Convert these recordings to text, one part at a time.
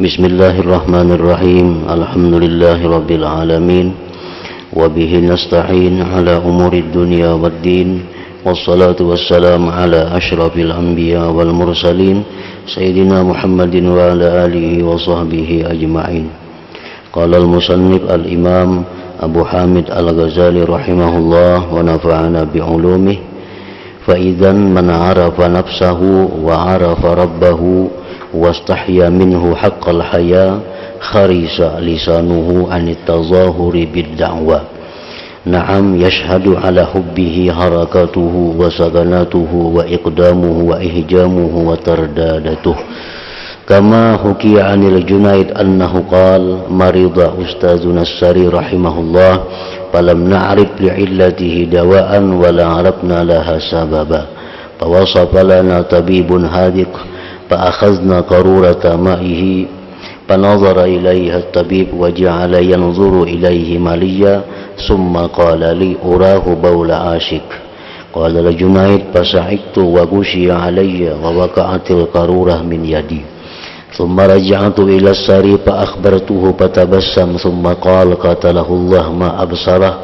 Bismillahirrahmanirrahim. Alhamdulillahirabbil alamin. Wa bihi nasta'in ala umuri dunya waddin. Wassalatu wassalamu ala asyrafil anbiya wal mursalin sayyidina Muhammadin wa ala alihi wa sahbihi ajma'in. Qala al-musannif al-imam Abu Hamid al-Ghazali rahimahullah wa nafa'ana bi'ulumihi. Fa idzan man 'arafa nafsahu wa 'arafa rabbahu wastahya minhu haqqal haya kharisa lisanuhu anit tazahuri bid-da'wa. Na'am yashhadu ala hubbihi harakatuhu wa saganatuhu wa iqdamuhu wa ihjamuhu wa tardadatuhu. Kama hukiya anil Junaid annahu qala marida ustazuna as-Sari rahimahullah falam na'rif li'illatihi dawa'an wa la 'arafna laha sababa fawasafa lana tabibun hadiq فأخذنا قارورة مائه فنظر إليها الطبيب وجعل ينظر إليه مليا ثم قال لي أراه بول عاشق. قال الجنيد فصعقت وغشي علي ووقعت القارورة من يدي ثم رجعت إلى السري فأخبرته فتبسم ثم قال قتله الله ما أبصره.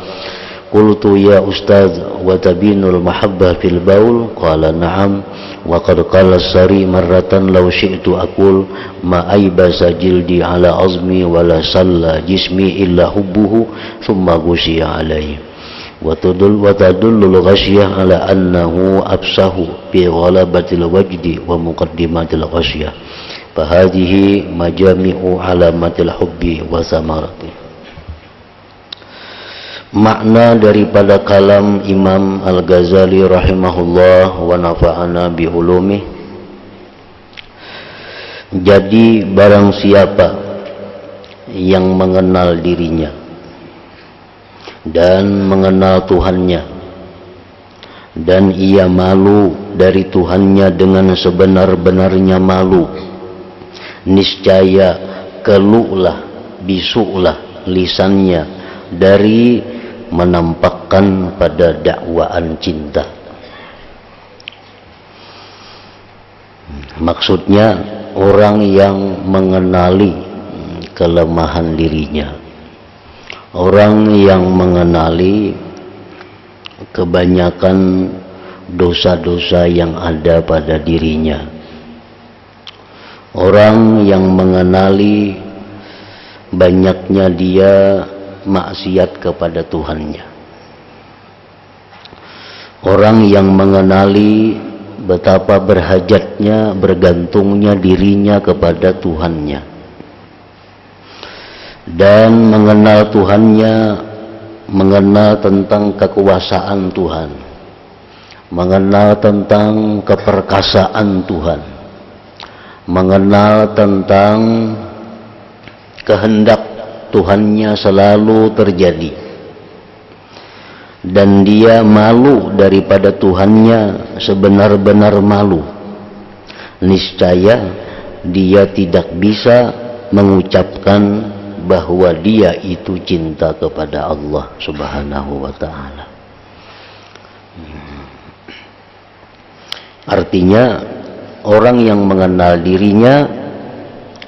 قلت يا أستاذ وتبين المحبة في البول؟ قال نعم وقد قال السري مرة لو شئت أقول ما أيبس جلدي على عظمي ولا صلى جسمي إلا حبه ثم غشي عليه. وتدل الغشية على أنه أبصه بغلبة الوجد ومقدمات الغشية فهذه مجامع علامات الحب وثمرته. Makna daripada kalam Imam Al-Ghazali rahimahullah wa nafa'ana bi'ulumih. Jadi barang siapa yang mengenal dirinya dan mengenal Tuhannya dan ia malu dari Tuhannya dengan sebenar-benarnya malu, niscaya keluhlah, bisuklah lisannya dari menampakkan pada dakwaan cinta. Maksudnya orang yang mengenali kelemahan dirinya, orang yang mengenali kebanyakan dosa-dosa yang ada pada dirinya, orang yang mengenali banyaknya dia maksiat kepada Tuhannya, orang yang mengenali betapa berhajatnya, bergantungnya dirinya kepada Tuhannya, dan mengenal Tuhannya, mengenal tentang kekuasaan Tuhan, mengenal tentang keperkasaan Tuhan, mengenal tentang kehendak Tuhannya selalu terjadi, dan dia malu daripada Tuhannya sebenar-benar malu, niscaya dia tidak bisa mengucapkan bahwa dia itu cinta kepada Allah Subhanahu wa ta'ala. Artinya orang yang mengenal dirinya,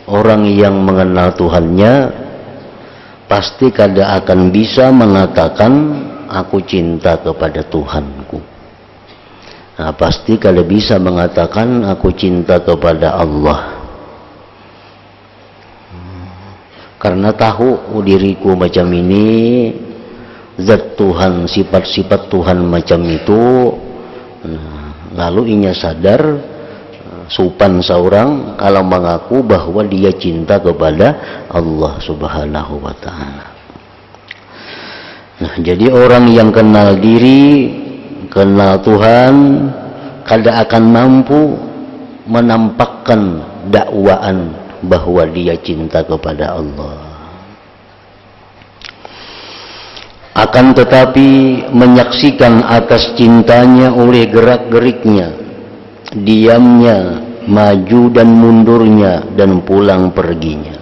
orang yang mengenal Tuhannya pasti kada akan bisa mengatakan aku cinta kepada Tuhanku. Nah, pasti kada bisa mengatakan aku cinta kepada Allah. Karena tahu diriku macam ini, zat Tuhan, sifat-sifat Tuhan macam itu. Lalu inya sadar supan seorang kalau mengaku bahwa dia cinta kepada Allah Subhanahu wa ta'ala. Nah, jadi orang yang kenal diri, kenal Tuhan, kada akan mampu menampakkan dakwaan bahwa dia cinta kepada Allah. Akan tetapi menyaksikan atas cintanya oleh gerak-geriknya, diamnya, maju dan mundurnya, dan pulang perginya.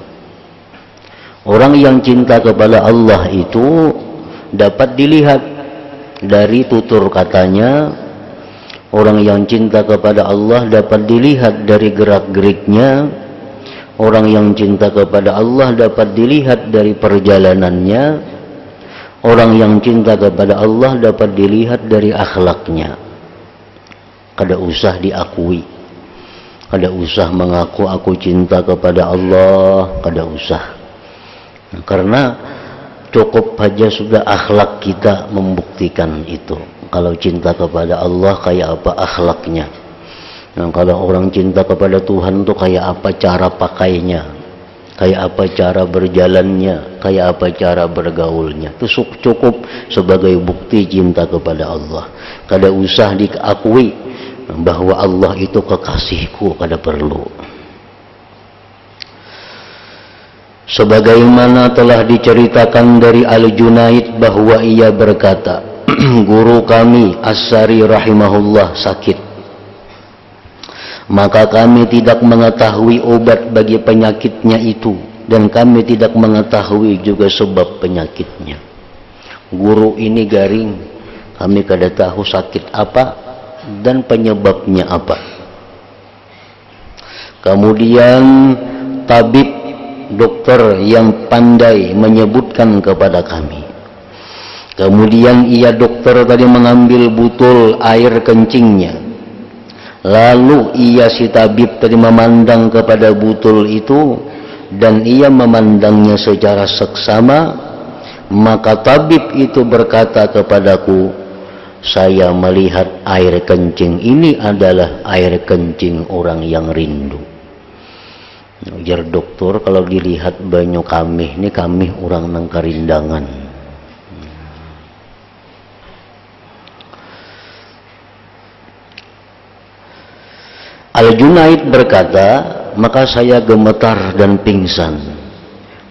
Orang yang cinta kepada Allah itu dapat dilihat dari tutur katanya. Orang yang cinta kepada Allah dapat dilihat dari gerak-geriknya, Orang yang cinta kepada Allah dapat dilihat dari perjalanannya. Orang yang cinta kepada Allah dapat dilihat dari akhlaknya. Kada usah diakui, kada usah mengaku aku cinta kepada Allah, kada usah. Karena cukup saja sudah akhlak kita membuktikan itu. Kalau cinta kepada Allah kayak apa akhlaknya. Nah, kalau orang cinta kepada Tuhan tuh kayak apa cara pakainya, kayak apa cara berjalannya, kayak apa cara bergaulnya. Itu cukup sebagai bukti cinta kepada Allah. Kada usah diakui bahwa Allah itu kekasihku, kada perlu. Sebagaimana telah diceritakan dari Al-Junaid bahwa ia berkata, guru kami As-Sari rahimahullah sakit. Maka kami tidak mengetahui obat bagi penyakitnya itu, dan kami tidak mengetahui juga sebab penyakitnya. Guru ini garing, kami kada tahu sakit apa dan penyebabnya apa. Kemudian tabib dokter yang pandai menyebutkan kepada kami. Kemudian ia dokter tadi mengambil butul air kencingnya. Lalu ia si tabib tadi memandang kepada butul itu, dan ia memandangnya secara seksama. Maka tabib itu berkata kepadaku, saya melihat air kencing ini adalah air kencing orang yang rindu. Ujar dokter, kalau dilihat banyu kami, ini kami orang nang karindangan. Al-Junaid berkata, maka saya gemetar dan pingsan.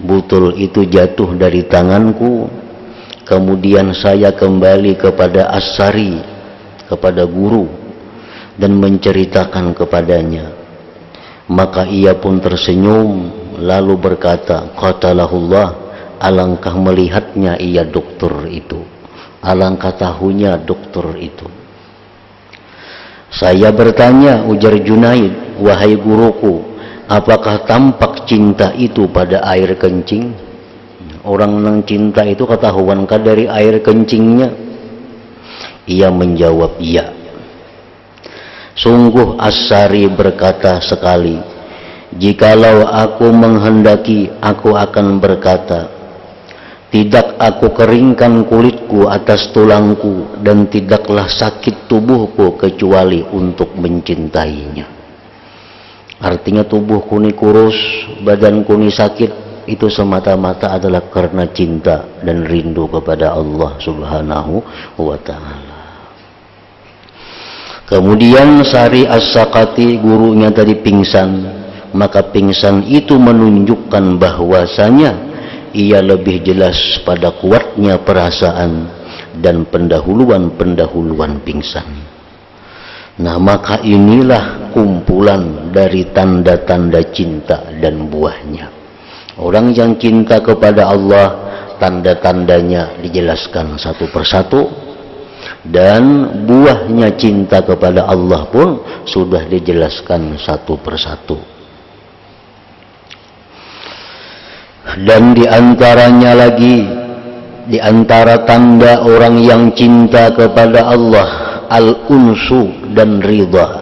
Butul itu jatuh dari tanganku. Kemudian saya kembali kepada As-Sari, kepada guru, dan menceritakan kepadanya. Maka ia pun tersenyum, lalu berkata, qatalahullah, alangkah melihatnya ia dokter itu, alangkah tahunya dokter itu. Saya bertanya, ujar Junaid, wahai guruku, apakah tampak cinta itu pada air kencing? Orang yang cinta itu ketahuankah dari air kencingnya? Ia menjawab, iya. Sungguh As-Sari berkata sekali, jikalau aku menghendaki, aku akan berkata, tidak aku keringkan kulitku atas tulangku, dan tidaklah sakit tubuhku kecuali untuk mencintainya. Artinya tubuhku ini kurus, badanku ini sakit, itu semata-mata adalah karena cinta dan rindu kepada Allah Subhanahu wa ta'ala. Kemudian Sari As-Sakati, gurunya tadi pingsan. Maka pingsan itu menunjukkan bahwasanya ia lebih jelas pada kuatnya perasaan dan pendahuluan pingsan. Nah, maka inilah kumpulan dari tanda-tanda cinta dan buahnya. Orang yang cinta kepada Allah, tanda-tandanya dijelaskan satu persatu, dan buahnya cinta kepada Allah pun sudah dijelaskan satu persatu. Dan diantaranya lagi, diantara tanda orang yang cinta kepada Allah, al-unsu dan ridha,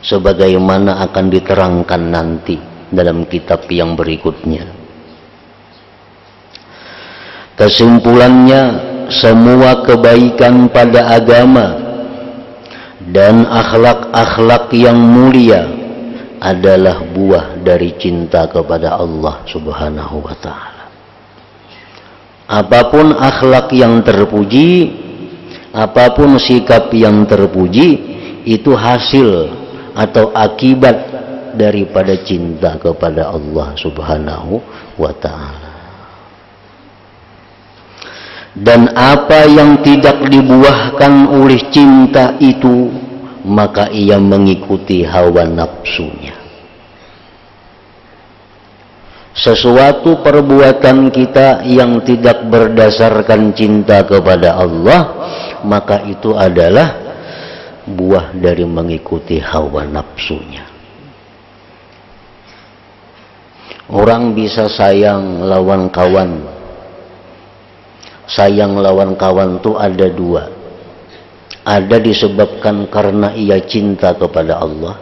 sebagaimana akan diterangkan nanti dalam kitab yang berikutnya. Kesimpulannya, semua kebaikan pada agama dan akhlak-akhlak yang mulia adalah buah dari cinta kepada Allah Subhanahu wa ta'ala. Apapun akhlak yang terpuji, apapun sikap yang terpuji, itu hasil atau akibat daripada cinta kepada Allah Subhanahu wa ta'ala. Dan apa yang tidak dibuahkan oleh cinta itu, maka ia mengikuti hawa nafsunya. Sesuatu perbuatan kita yang tidak berdasarkan cinta kepada Allah, maka itu adalah buah dari mengikuti hawa nafsunya. Orang bisa sayang lawan kawan. Sayang lawan kawan itu ada dua. Ada disebabkan karena ia cinta kepada Allah,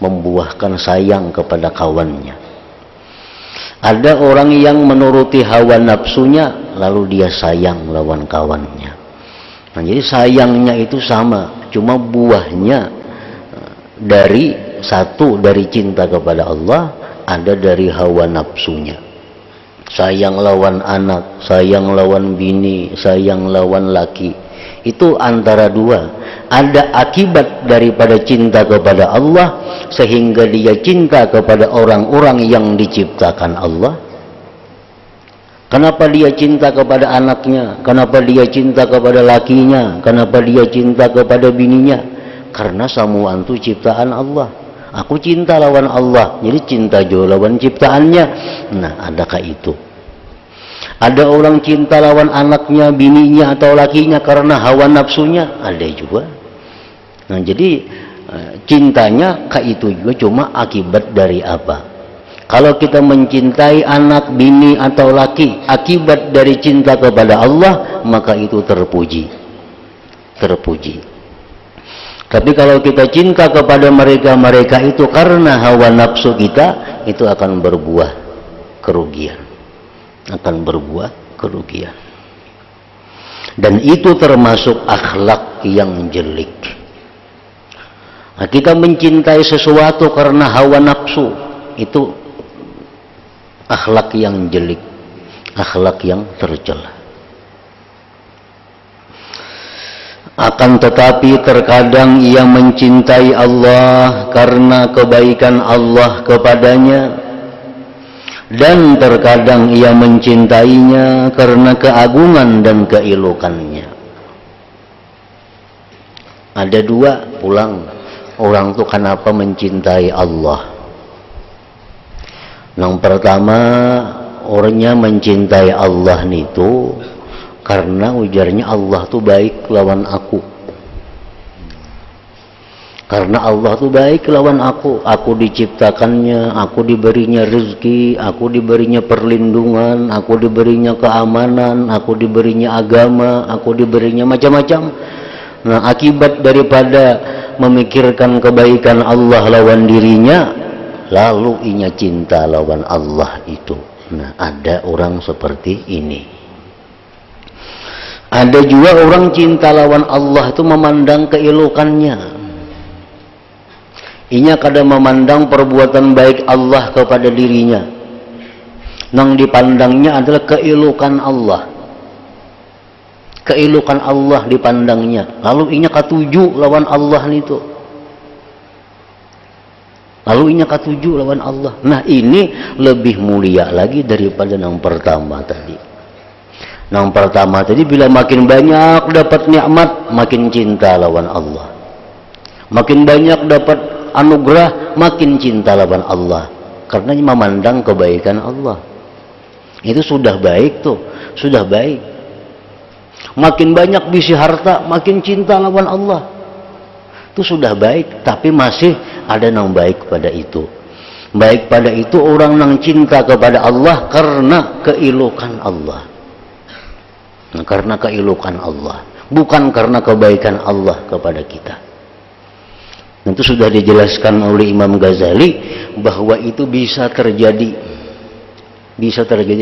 membuahkan sayang kepada kawannya. Ada orang yang menuruti hawa nafsunya, lalu dia sayang lawan kawannya. Nah, jadi sayangnya itu sama, cuma buahnya dari satu dari cinta kepada Allah, ada dari hawa nafsunya. Sayang lawan anak, sayang lawan bini, sayang lawan laki. Itu antara dua. Ada akibat daripada cinta kepada Allah sehingga dia cinta kepada orang-orang yang diciptakan Allah. Kenapa dia cinta kepada anaknya? Kenapa dia cinta kepada lakinya? Kenapa dia cinta kepada bininya? Karena semua itu ciptaan Allah. Aku cinta lawan Allah, jadi cinta juga lawan ciptaannya. Nah, adakah itu? Ada orang cinta lawan anaknya, bininya atau lakinya karena hawa nafsunya? Ada juga. Nah, jadi cintanya ke itu juga, cuma akibat dari apa? Kalau kita mencintai anak, bini atau laki akibat dari cinta kepada Allah, maka itu terpuji. Terpuji. Tapi kalau kita cinta kepada mereka itu karena hawa nafsu kita, itu akan berbuah kerugian. Akan berbuah kerugian. Dan itu termasuk akhlak yang jelek. Nah, kita mencintai sesuatu karena hawa nafsu, itu akhlak yang jelek, akhlak yang tercela. Akan tetapi terkadang ia mencintai Allah karena kebaikan Allah kepadanya, dan terkadang ia mencintainya karena keagungan dan keelokannya. Ada dua pulang orang tuh kenapa mencintai Allah. Yang pertama, orangnya mencintai Allah itu karena ujarnya Allah tuh baik lawan aku. Karena Allah tuh baik lawan aku. Aku diciptakannya, aku diberinya rezeki, aku diberinya perlindungan, aku diberinya keamanan, aku diberinya agama, aku diberinya macam-macam. Nah, akibat daripada memikirkan kebaikan Allah lawan dirinya, lalu inya cinta lawan Allah itu. Nah, ada orang seperti ini. Ada juga orang cinta lawan Allah itu memandang keelokannya. Inya kadang memandang perbuatan baik Allah kepada dirinya. Nang dipandangnya adalah keelokan Allah. Keelokan Allah dipandangnya. Lalu inya katuju lawan Allah itu. Lalu inya katuju lawan Allah. Nah, ini lebih mulia lagi daripada yang pertama tadi. Yang pertama tadi bila makin banyak dapat nikmat, makin cinta lawan Allah. Makin banyak dapat anugerah, makin cinta lawan Allah. Karena memandang kebaikan Allah. Itu sudah baik tuh, sudah baik. Makin banyak bisi harta, makin cinta lawan Allah. Itu sudah baik, tapi masih ada yang baik pada itu. Baik pada itu orang yang cinta kepada Allah karena keelokan Allah. Nah, karena keelokan Allah, bukan karena kebaikan Allah kepada kita. Itu sudah dijelaskan oleh Imam Ghazali bahwa itu bisa terjadi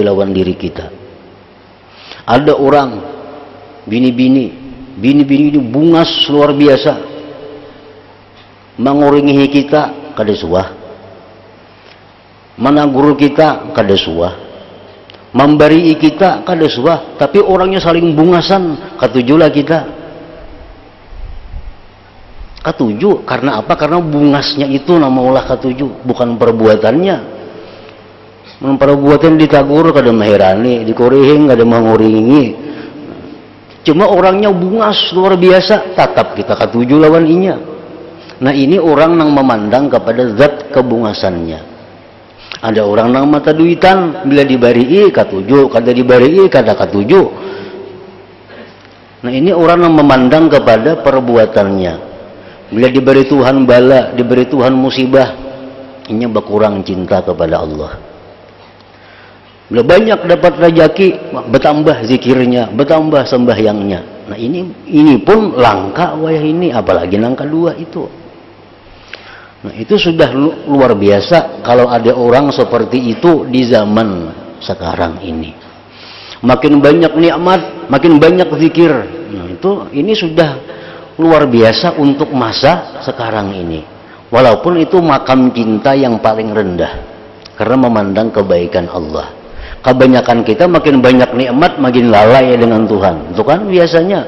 lawan diri kita. Ada orang bini-bini ini bungas luar biasa, menguringi kita kada suah, menagur kita kada suah, memberi kita kada suah, tapi orangnya saling bungasan, katujulah kita. Katuju karena apa? Karena bungasnya itu nama ulah katuju, bukan perbuatannya. Perbuatan ditagur kada mahirani, dikorihing kada menguringi. Cuma orangnya bungas luar biasa, tetap kita katuju lawan inya. Nah, ini orang yang memandang kepada zat kebungasannya. Ada orang nang mata duitan, bila dibari katuju, kada dibari kada katuju. Nah, ini orang yang memandang kepada perbuatannya. Bila diberi Tuhan bala, diberi Tuhan musibah, ini berkurang cinta kepada Allah. Bila banyak dapat rezeki, bertambah zikirnya, bertambah sembahyangnya. Nah ini pun langka wayah ini, apalagi langka dua itu. Nah itu sudah luar biasa kalau ada orang seperti itu di zaman sekarang ini. Makin banyak nikmat, makin banyak zikir. Nah ini sudah luar biasa untuk masa sekarang ini. Walaupun itu makam cinta yang paling rendah, karena memandang kebaikan Allah. Kebanyakan kita makin banyak nikmat, makin lalai dengan Tuhan. Itu kan biasanya.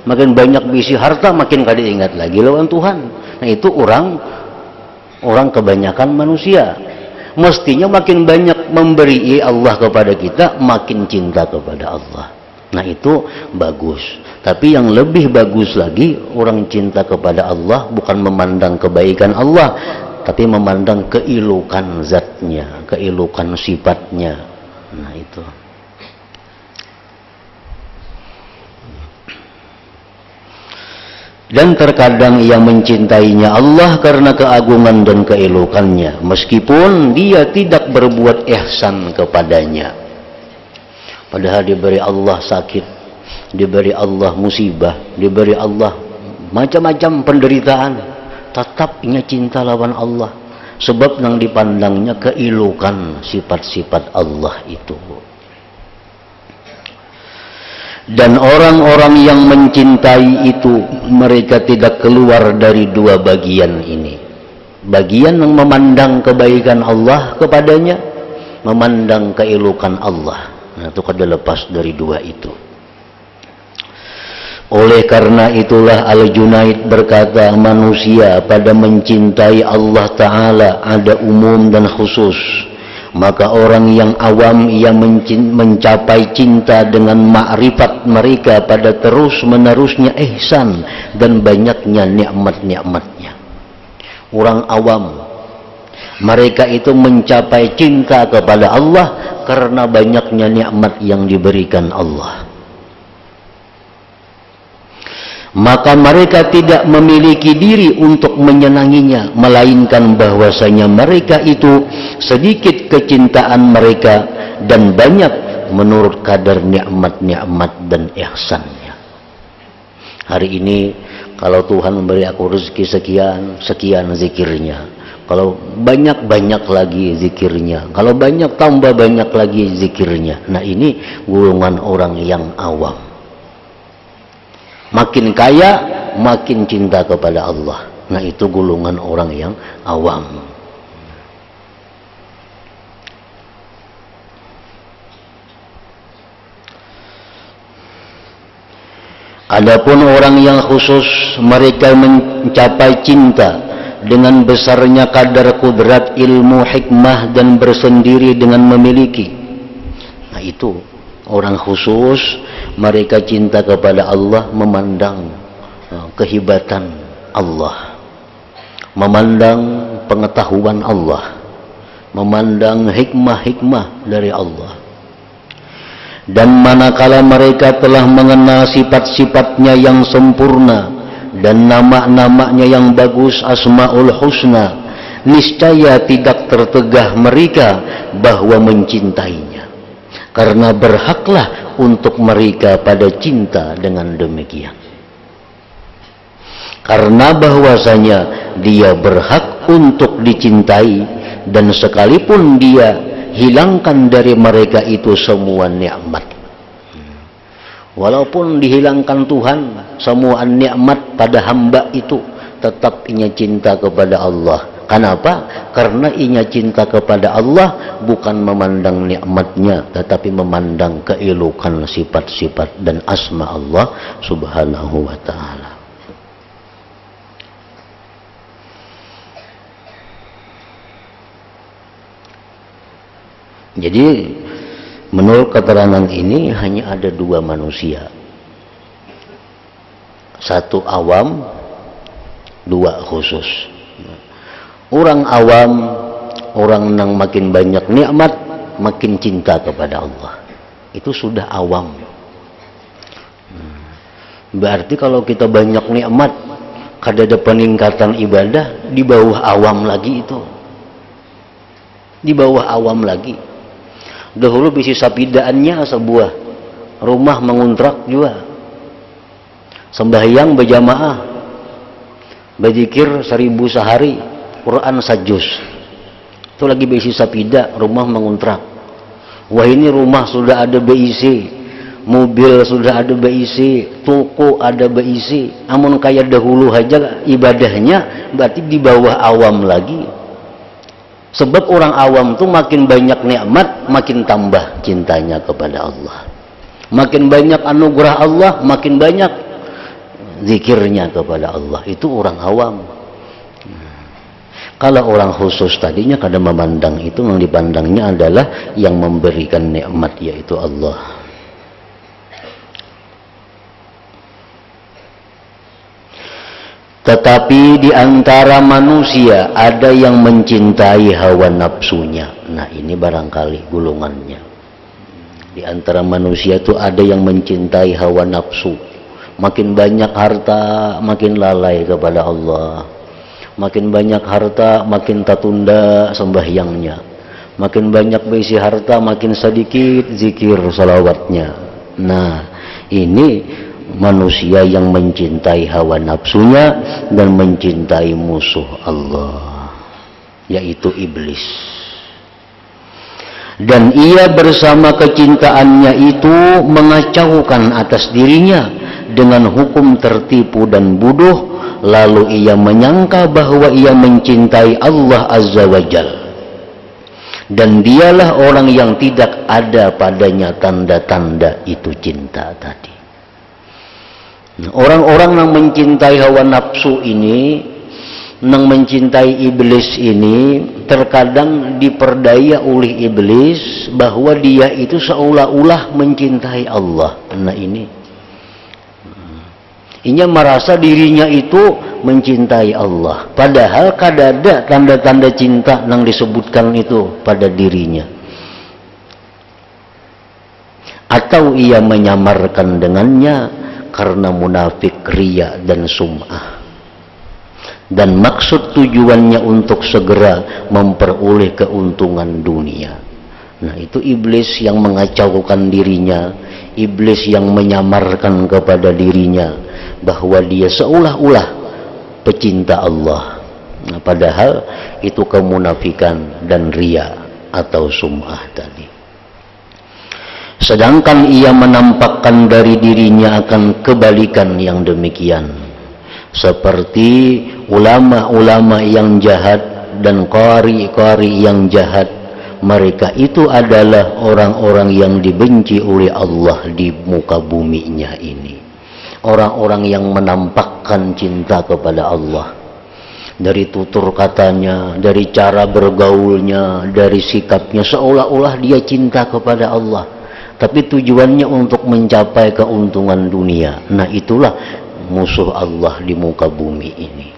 Makin banyak bisi harta, makin kada ingat lagi lawan Tuhan. Nah itu orang kebanyakan manusia. Mestinya makin banyak memberi Allah kepada kita, makin cinta kepada Allah. Nah itu bagus. Tapi yang lebih bagus lagi, orang cinta kepada Allah bukan memandang kebaikan Allah, tapi memandang keilukan zatnya, keilukan sifatnya. Nah itu. Dan terkadang ia mencintainya Allah karena keagungan dan keelukannya, meskipun dia tidak berbuat ihsan kepadanya. Padahal diberi Allah sakit, diberi Allah musibah, diberi Allah macam-macam penderitaan, tetap ia cinta lawan Allah. Sebab yang dipandangnya keilukan sifat-sifat Allah itu. Dan orang-orang yang mencintai itu, mereka tidak keluar dari dua bagian ini. Bagian yang memandang kebaikan Allah kepadanya, memandang keilukan Allah. Nah itu kada lepas dari dua itu. Oleh karena itulah Al-Junaid berkata, manusia pada mencintai Allah Ta'ala ada umum dan khusus. Maka orang yang awam ia mencapai cinta dengan ma'rifat mereka pada terus menerusnya ihsan dan banyaknya nikmat-nikmatnya. Orang awam, mereka itu mencapai cinta kepada Allah karena banyaknya nikmat yang diberikan Allah. Maka mereka tidak memiliki diri untuk menyenanginya, melainkan bahwasanya mereka itu sedikit kecintaan mereka dan banyak menurut kadar nikmat-nikmat dan ihsannya. Hari ini kalau Tuhan memberi aku rezeki sekian zikirnya. Kalau banyak lagi zikirnya. Kalau banyak tambah banyak lagi zikirnya. Nah ini golongan orang yang awam. Makin kaya, makin cinta kepada Allah. Nah itu golongan orang yang awam. Adapun orang yang khusus, mereka mencapai cinta dengan besarnya kadar kudrat, ilmu, hikmah, dan bersendiri dengan memiliki. Nah itu orang khusus, mereka cinta kepada Allah, memandang kehebatan Allah, memandang pengetahuan Allah, memandang hikmah-hikmah dari Allah. Dan manakala mereka telah mengenal sifat-sifatnya yang sempurna dan nama-namanya yang bagus, Asmaul Husna, niscaya tidak tertegah mereka bahwa mencintainya, karena berhaklah untuk mereka pada cinta dengan demikian. Karena bahwasanya dia berhak untuk dicintai, dan sekalipun dia hilangkan dari mereka itu semua nikmat, walaupun dihilangkan Tuhan semua nikmat pada hamba itu, tetap inya cinta kepada Allah. Kenapa? Karena inya cinta kepada Allah bukan memandang nikmatnya, tetapi memandang keelukan sifat-sifat dan asma Allah Subhanahu wa ta'ala. Jadi menurut keterangan ini hanya ada dua manusia, satu awam, dua khusus. Orang awam, orang yang makin banyak nikmat, makin cinta kepada Allah. Itu sudah awam. Berarti kalau kita banyak nikmat, kada ada peningkatan ibadah, di bawah awam lagi itu. Di bawah awam lagi. Dahulu bisi sapidaannya sebuah rumah mengontrak juga. Sembahyang berjamaah, berzikir 1000 sehari, Quran sajus. Itu lagi bisi sapida, rumah mengontrak. Wah ini rumah sudah ada BIC, mobil sudah ada BIC, toko ada BIC. Amun kayak dahulu aja ibadahnya berarti di bawah awam lagi. Sebab orang awam tuh makin banyak nikmat, makin tambah cintanya kepada Allah. Makin banyak anugerah Allah, makin banyak zikirnya kepada Allah. Itu orang awam. Kalau orang khusus tadinya kadang memandang itu, yang dipandangnya adalah yang memberikan nikmat, yaitu Allah. Tetapi di antara manusia ada yang mencintai hawa nafsunya. Nah ini barangkali gulungannya. Di antara manusia itu ada yang mencintai hawa nafsu. Makin banyak harta, makin lalai kepada Allah. Makin banyak harta, makin tertunda sembahyangnya. Makin banyak berisi harta, makin sedikit zikir salawatnya. Nah ini manusia yang mencintai hawa nafsunya dan mencintai musuh Allah, yaitu iblis. Dan ia bersama kecintaannya itu mengacaukan atas dirinya dengan hukum tertipu dan bodoh, lalu ia menyangka bahwa ia mencintai Allah Azza wa Jalla. Dan dialah orang yang tidak ada padanya tanda-tanda itu cinta tadi. Orang-orang yang mencintai hawa nafsu ini, yang mencintai iblis ini, terkadang diperdaya oleh iblis bahwa dia itu seolah-olah mencintai Allah. Nah ini merasa dirinya itu mencintai Allah, padahal kadada tanda-tanda cinta yang disebutkan itu pada dirinya. Atau ia menyamarkan dengannya karena munafik, riya dan sum'ah, dan maksud tujuannya untuk segera memperoleh keuntungan dunia. Nah itu iblis yang mengacaukan dirinya, iblis yang menyamarkan kepada dirinya bahwa dia seolah-olah pecinta Allah, nah, padahal itu kemunafikan dan riya atau sum'ah tadi. Sedangkan ia menampakkan dari dirinya akan kebalikan yang demikian, seperti ulama-ulama yang jahat dan qari-qari yang jahat. Mereka itu adalah orang-orang yang dibenci oleh Allah di muka buminya ini. Orang-orang yang menampakkan cinta kepada Allah, dari tutur katanya, dari cara bergaulnya, dari sikapnya, seolah-olah dia cinta kepada Allah, tapi tujuannya untuk mencapai keuntungan dunia. Nah itulah musuh Allah di muka bumi ini.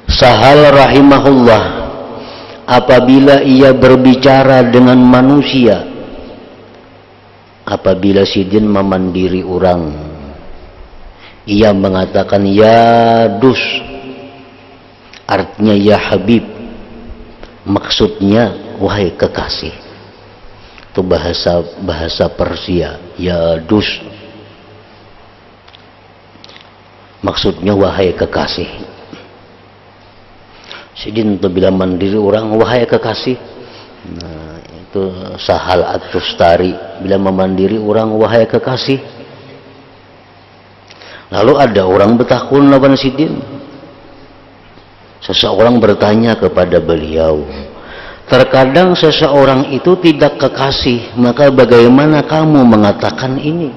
Sahal rahimahullah, apabila ia berbicara dengan manusia, apabila sidin memandiri orang, ia mengatakan ya dus, artinya ya Habib, maksudnya wahai kekasih. Itu bahasa Persia, ya dus, maksudnya wahai kekasih. Sidin itu bila mandiri orang wahai kekasih. Nah itu Sahal At-Tustari bila memandiri orang wahai kekasih. Lalu ada orang bertakun lawan Sidin. Seseorang bertanya kepada beliau, terkadang seseorang itu tidak kekasih, maka bagaimana kamu mengatakan ini?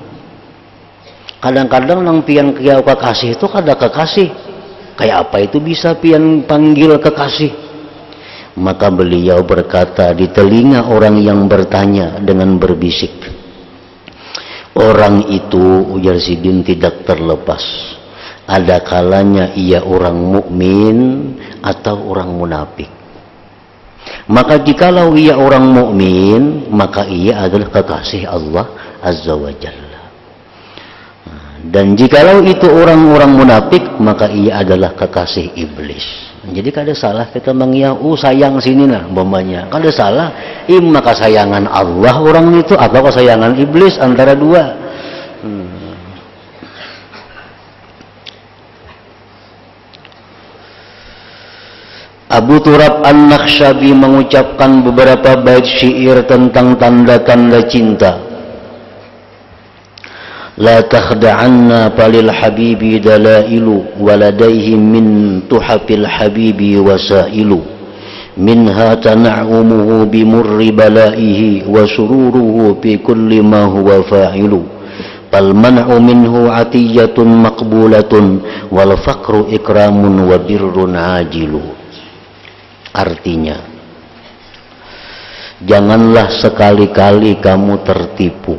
Kadang-kadang nang pian kiau kekasih itu kada kekasih. Kayak apa itu bisa pian panggil kekasih? Maka beliau berkata di telinga orang yang bertanya dengan berbisik, orang itu, ujar Sidin, tidak terlepas. Ada kalanya ia orang mukmin atau orang munafik. Maka jikalau ia orang mukmin, maka ia adalah kekasih Allah Azza wa Jalla. Dan jikalau itu orang-orang munafik, maka ia adalah kekasih iblis. Jadi kada salah kita mengiang, sayang sini nah, umpamanya. Kada salah, imma kesayangan Allah orang itu atau kesayangan iblis, antara dua. Abu Turab An-Nakhshabi mengucapkan beberapa bait syair tentang tanda-tanda cinta. La takhda'anna falil habibi dalailu waladaihi min tuhafil habibi wasailu minha tana'umuhu bimurri balaihi wa sururuhu fi kulli ma huwa fa'ilu fal man'u minhu atiyatun maqbulatun wal faqru ikramun wa birrun ajilu. Artinya, janganlah sekali-kali kamu tertipu.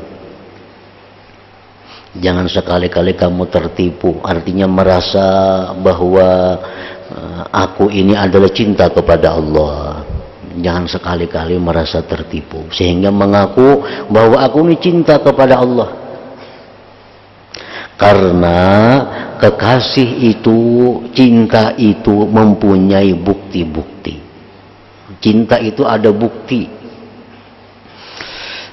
Jangan sekali-kali kamu tertipu. Artinya merasa bahwa aku ini adalah cinta kepada Allah. Jangan sekali-kali merasa tertipu sehingga mengaku bahwa aku ini cinta kepada Allah. Karena kekasih itu, cinta itu mempunyai bukti-bukti. Cinta itu ada bukti.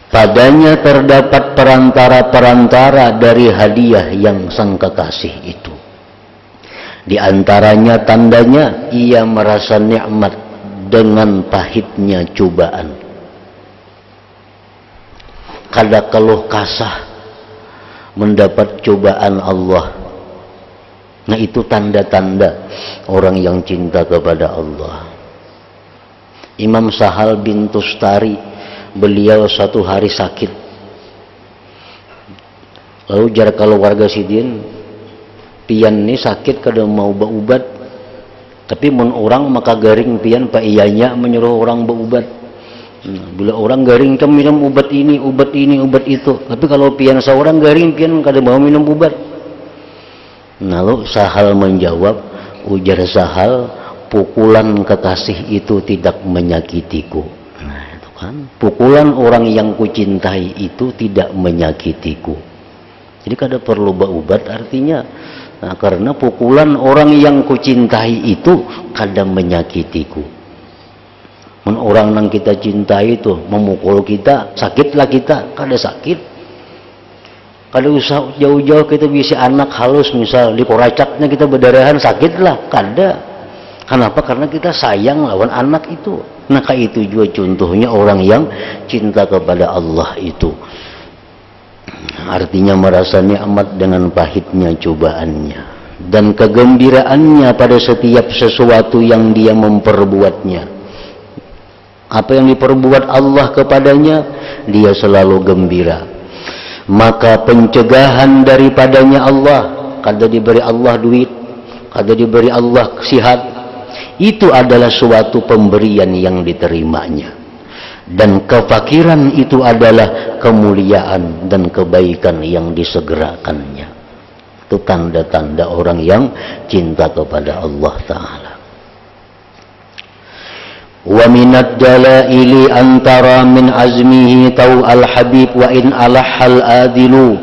Padanya terdapat perantara-perantara dari hadiah yang sang kekasih itu. Di antaranya tandanya ia merasa nikmat dengan pahitnya cobaan. Kada keluh kasah mendapat cobaan Allah. Nah, itu tanda-tanda orang yang cinta kepada Allah. Imam Sahal bin Tustari, beliau suatu hari sakit. Lalu jar kalau warga sidin, pian ini sakit kada mau berubat. Tapi mun orang maka garing pian pak iyanya menyuruh orang berubat. Bila orang garing kan minum ubat ini, ubat itu. Tapi kalau pian seorang garing pian kada mau minum ubat. Lalu Sahal menjawab, ujar Sahal, pukulan kekasih itu tidak menyakitiku. Nah, itu kan, pukulan orang yang kucintai itu tidak menyakitiku. Jadi kada perlu berubat artinya. Nah, karena pukulan orang yang kucintai itu kada menyakitiku. Orang yang kita cintai itu memukul kita, sakitlah kita, kada sakit. Kada usah jauh-jauh kita bisa anak halus misal di poracatnya kita berdarahan, sakitlah, kada. Kenapa? Karena kita sayang lawan anak itu. Nah, kayak itu juga contohnya orang yang cinta kepada Allah itu. Artinya merasa nikmat dengan pahitnya cobaannya dan kegembiraannya pada setiap sesuatu yang dia memperbuatnya. Apa yang diperbuat Allah kepadanya, dia selalu gembira. Maka pencegahan daripadanya Allah, kada diberi Allah duit, kada diberi Allah sihat, itu adalah suatu pemberian yang diterimanya. Dan kefakiran itu adalah kemuliaan dan kebaikan yang disegerakannya. Itu tanda-tanda orang yang cinta kepada Allah Ta'ala. Wa minad dalaili antara min azmihi taw al habib wa in alahal adilu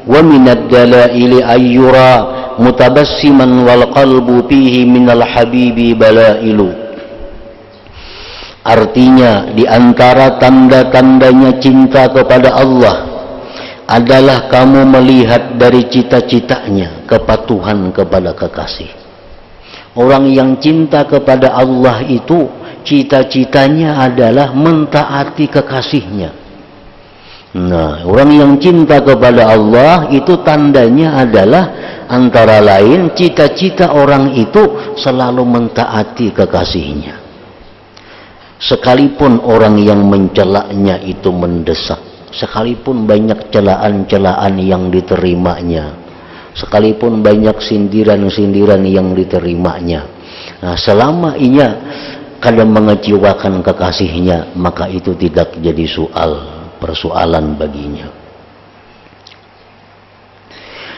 wa minad dalaili ayyura mutabassiman wal qalbu fihi minal habibi balailu. Artinya di antara tanda-tandanya cinta kepada Allah adalah kamu melihat dari cita-citanya kepatuhan kepada kekasih. Orang yang cinta kepada Allah itu cita-citanya adalah mentaati kekasihnya. Nah, orang yang cinta kepada Allah itu tandanya adalah antara lain cita-cita orang itu selalu mentaati kekasihnya. Sekalipun orang yang mencelaknya itu mendesak, sekalipun banyak celaan-celaan yang diterimanya, sekalipun banyak sindiran-sindiran yang diterimanya, nah, selama ia kadang mengecewakan kekasihnya, maka itu tidak jadi persoalan baginya.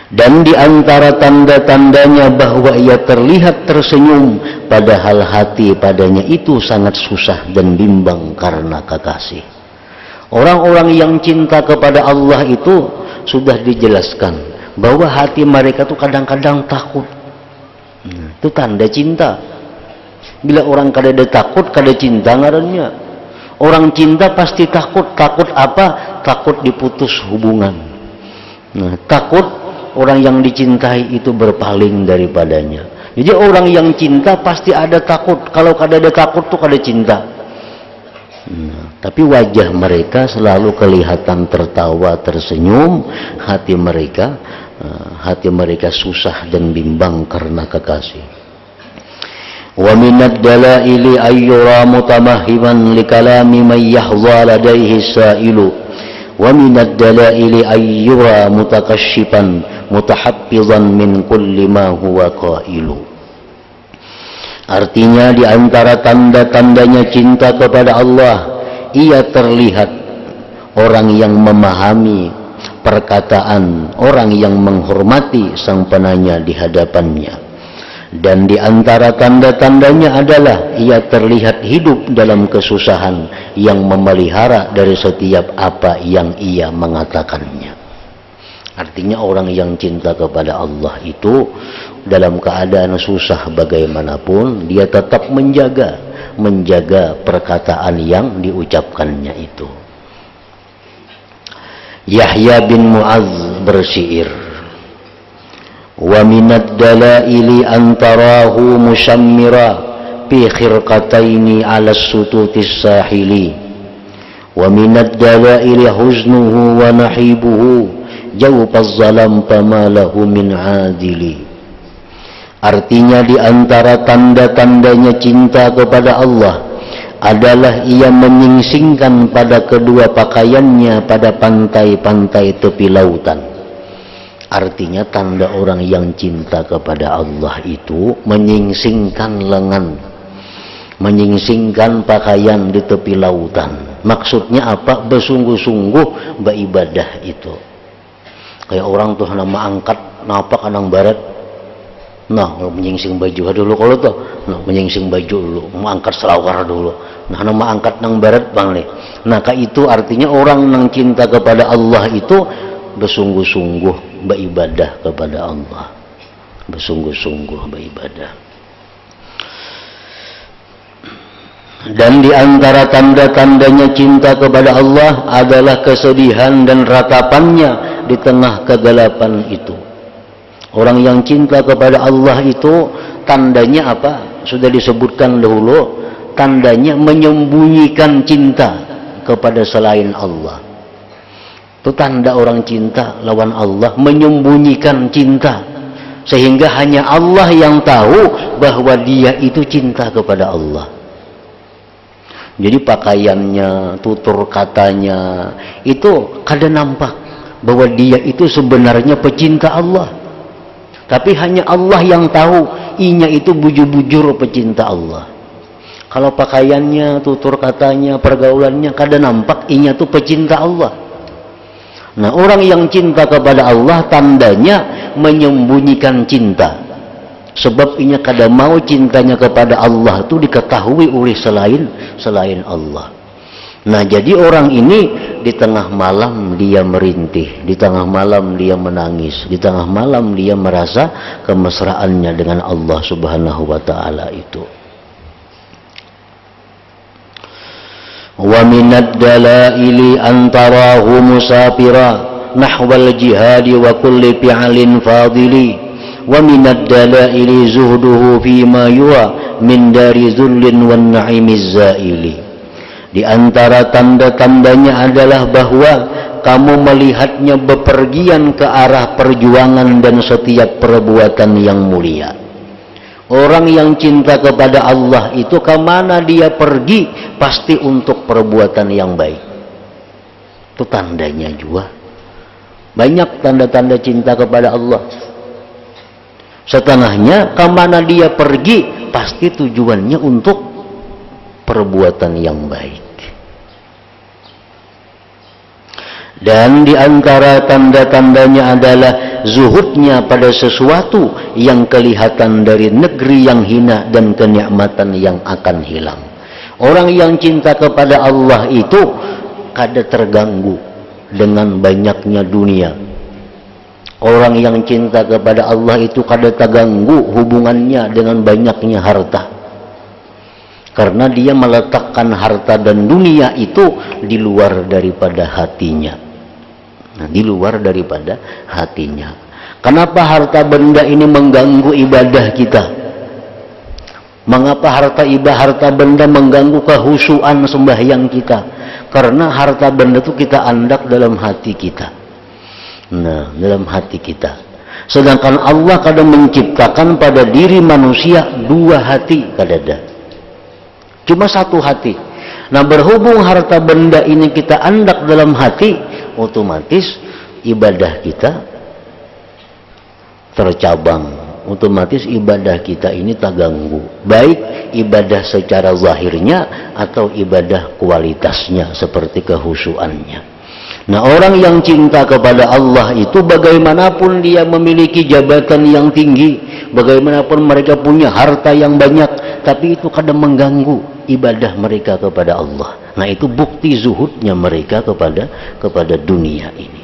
Dan di antara tanda-tandanya bahwa ia terlihat tersenyum, padahal hati padanya itu sangat susah dan bimbang karena kekasih. Orang-orang yang cinta kepada Allah itu sudah dijelaskan bahwa hati mereka itu kadang-kadang takut. Itu tanda cinta. Bila orang kada ada takut, kada cinta ngarannya. Orang cinta pasti takut. Takut apa? Takut diputus hubungan. Nah, takut orang yang dicintai itu berpaling daripadanya. Jadi orang yang cinta pasti ada takut. Kalau kada ada takut tuh kada cinta. Nah, tapi wajah mereka selalu kelihatan tertawa, tersenyum. Hati mereka susah dan bimbang karena kekasih. Wa minad dalaili ayyura mutamahiman likalami man yahza ladaihi sailu wa minad dalaili ayyura mutakashifan mutahaffizan min kulli ma huwa qailu. Artinya di antara tanda-tandanya cinta kepada Allah, ia terlihat orang yang memahami perkataan orang yang menghormati sang penanya di hadapannya. Dan di antara tanda-tandanya adalah ia terlihat hidup dalam kesusahan yang memelihara dari setiap apa yang ia mengatakannya. Artinya orang yang cinta kepada Allah itu dalam keadaan susah bagaimanapun dia tetap menjaga perkataan yang diucapkannya itu. Yahya bin Mu'adz bersyair, wa minad dalaili antarahu musyammira fi khirqataini ala sututis sahili wa minad dalaili huznuhu wa nahibuhu jawfaz zalam fama lahu min adili. Artinya di antara tanda-tandanya cinta kepada Allah adalah ia menyingsingkan pada kedua pakaiannya pada pantai-pantai tepi lautan. Artinya tanda orang yang cinta kepada Allah itu menyingsingkan lengan, menyingsingkan pakaian di tepi lautan. Maksudnya apa? Bersungguh-sungguh beribadah itu. Kayak orang tuh nama angkat napak anang barat, nah menyingsing baju dulu kalau tuh, nah menyingsing baju dulu, mengangkat selawar dulu, nah nama angkat nang barat bang nih. Nah kayak itu artinya orang nang cinta kepada Allah itu bersungguh-sungguh beribadah kepada Allah, bersungguh-sungguh beribadah. Dan di antara tanda-tandanya cinta kepada Allah adalah kesedihan dan ratapannya di tengah kegelapan itu. Orang yang cinta kepada Allah itu tandanya apa? Sudah disebutkan dahulu, tandanya menyembunyikan cinta kepada selain Allah. Itu tanda orang cinta lawan Allah, menyembunyikan cinta. Sehingga hanya Allah yang tahu bahwa dia itu cinta kepada Allah. Jadi pakaiannya, tutur katanya, itu kada nampak bahwa dia itu sebenarnya pecinta Allah. Tapi hanya Allah yang tahu, inya itu bujur-bujur pecinta Allah. Kalau pakaiannya, tutur katanya, pergaulannya, kada nampak inya itu pecinta Allah. Nah, orang yang cinta kepada Allah tandanya menyembunyikan cinta. Sebab inya kada mau cintanya kepada Allah itu diketahui oleh selain Allah. Nah, jadi orang ini di tengah malam dia merintih, di tengah malam dia menangis, di tengah malam dia merasa kemesraannya dengan Allah Subhanahu wa taala itu. Wa minad dalaili antarahu musafira nahwal jihadi wa kulli fi'alin fadili. Wa minad dalaili zuhduhu fima yuwa min dari zullin wan na'imiz zaili. Di antara tanda-tandanya adalah bahwa kamu melihatnya bepergian ke arah perjuangan dan setiap perbuatan yang mulia. Orang yang cinta kepada Allah itu kemana dia pergi pasti untuk perbuatan yang baik. Itu tandanya juga. Banyak tanda-tanda cinta kepada Allah. Setengahnya kemana dia pergi pasti tujuannya untuk perbuatan yang baik. Dan di antara tanda-tandanya adalah zuhudnya pada sesuatu yang kelihatan dari negeri yang hina dan kenikmatan yang akan hilang. Orang yang cinta kepada Allah itu kada terganggu dengan banyaknya dunia. Orang yang cinta kepada Allah itu kada terganggu hubungannya dengan banyaknya harta. karena dia meletakkan harta dan dunia itu di luar daripada hatinya. Nah, di luar daripada hatinya. Kenapa harta benda ini mengganggu ibadah kita? Mengapa harta benda mengganggu kehusuan sembahyang kita? Karena harta benda itu kita andak dalam hati kita. Nah, dalam hati kita. Sedangkan Allah kadang menciptakan pada diri manusia dua hati kadada. Cuma satu hati. Nah, berhubung harta benda ini kita andak dalam hati, otomatis ibadah kita tercabang. Otomatis ibadah kita ini terganggu, baik ibadah secara zahirnya atau ibadah kualitasnya seperti kehusuannya. Nah, orang yang cinta kepada Allah itu bagaimanapun dia memiliki jabatan yang tinggi, bagaimanapun mereka punya harta yang banyak, tapi itu kadang mengganggu ibadah mereka kepada Allah. Nah, itu bukti zuhudnya mereka kepada dunia ini.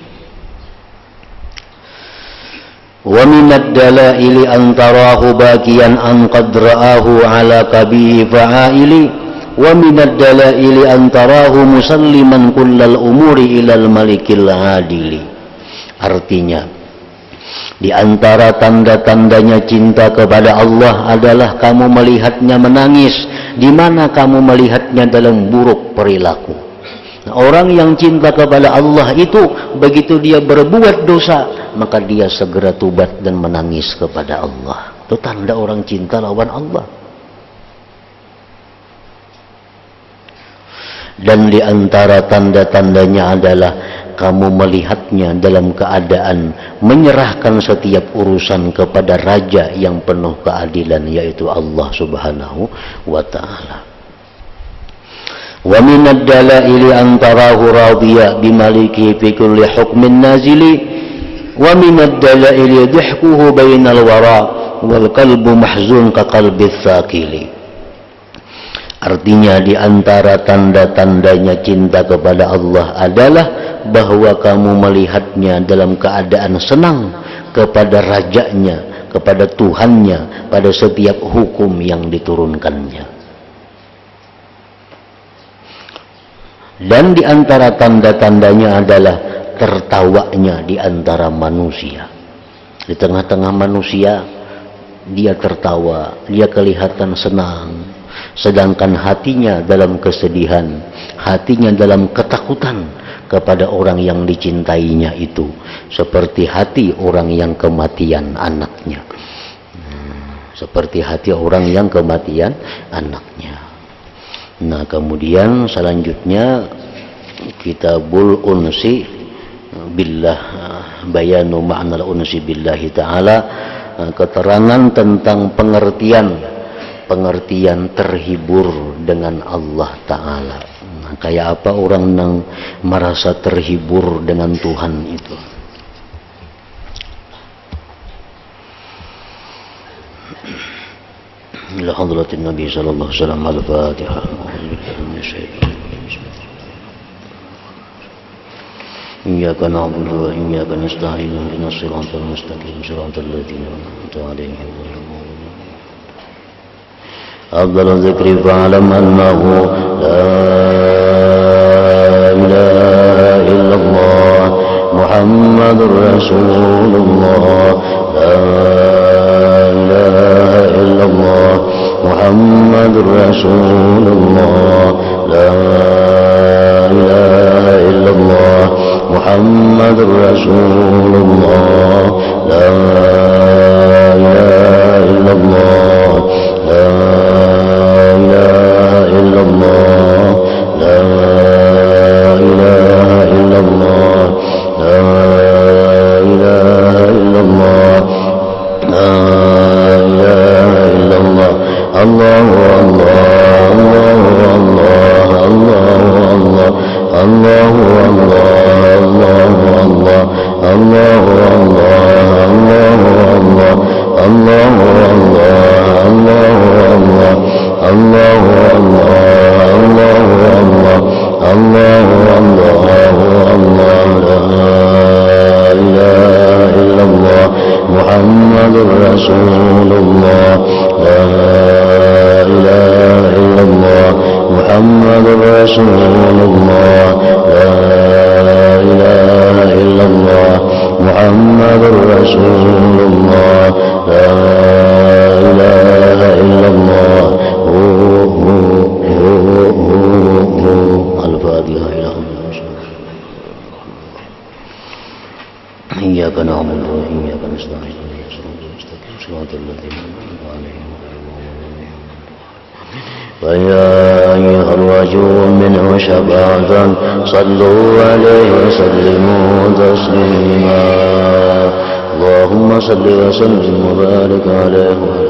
Wa minad dalaili an tarahu bakiyan an qad ra'ahu ala kabihi fa'aili wa minad dalaili an tarahu musalliman kullal umuri ilal malikil adili. Artinya, di antara tanda-tandanya cinta kepada Allah adalah kamu melihatnya menangis di mana kamu melihatnya dalam buruk perilaku. Nah, orang yang cinta kepada Allah itu begitu dia berbuat dosa, maka dia segera tobat dan menangis kepada Allah. Itu tanda orang cinta lawan Allah. Dan di antara tanda-tandanya adalah kamu melihatnya dalam keadaan menyerahkan setiap urusan kepada Raja yang penuh keadilan, yaitu Allah Subhanahu wa Ta'ala. Wa minad dalaili an tarahu radiya bimaliki fi kulli hukmin nazili wa minad dalaili dhihkuhu bainal wara wal qalbu mahzun ka qalbi tsaqili. Artinya, di antara tanda-tandanya cinta kepada Allah adalah bahwa kamu melihatnya dalam keadaan senang kepada Rajanya, kepada Tuhannya, pada setiap hukum yang diturunkannya. Dan di antara tanda-tandanya adalah tertawanya di antara manusia. Di tengah-tengah manusia dia tertawa, dia kelihatan senang. Sedangkan hatinya dalam kesedihan, hatinya dalam ketakutan kepada orang yang dicintainya itu, seperti hati orang yang kematian anaknya. Seperti hati orang yang kematian anaknya. Nah, kemudian selanjutnya Kitabul Unsi Billah, bayanu ma'nal unsi billahi ta'ala, keterangan tentang pengertian terhibur dengan Allah Ta'ala. Nah, kayak apa orang yang merasa terhibur dengan Tuhan itu? ila hadratin Nabi sallallahu alaihi wasallam. Al-Fatihah. Iyyaka na'budu wa iyyaka nasta'in. Ihdinas siratal mustaqim, siratal ladzina an'amta 'alaihim ghairil maghdubi 'alaihim. Afdal dzikri fa'lam annahu la ilaha illallah Muhammadur Rasulullah. La ilaha illallah Muhammadur Rasulullah. La ilaha illallah Muhammadur Rasulullah. La ilaha illallah. La ilaha illallah. La ilaha illallah. La ilaha illallah. La ilaha illallah. Allahu Allah, Allahu Allah, Allahu Allah, Allahu Allah, Allahu Allah, Allahu Allah, Allahu Allah, Allahu Allah, Allahu Allah, Allahu Allah, Allahu Allah, la ilaha illallah Muhammadur Rasulullah. La ilaha illallah إياك نعبد وإياك نستعين صراط الذين أنعمت عليهم ويا أيها الرجل منه شفاعة صلوا عليه وسلموا تسليما اللهم صل وسلم وبارك عليه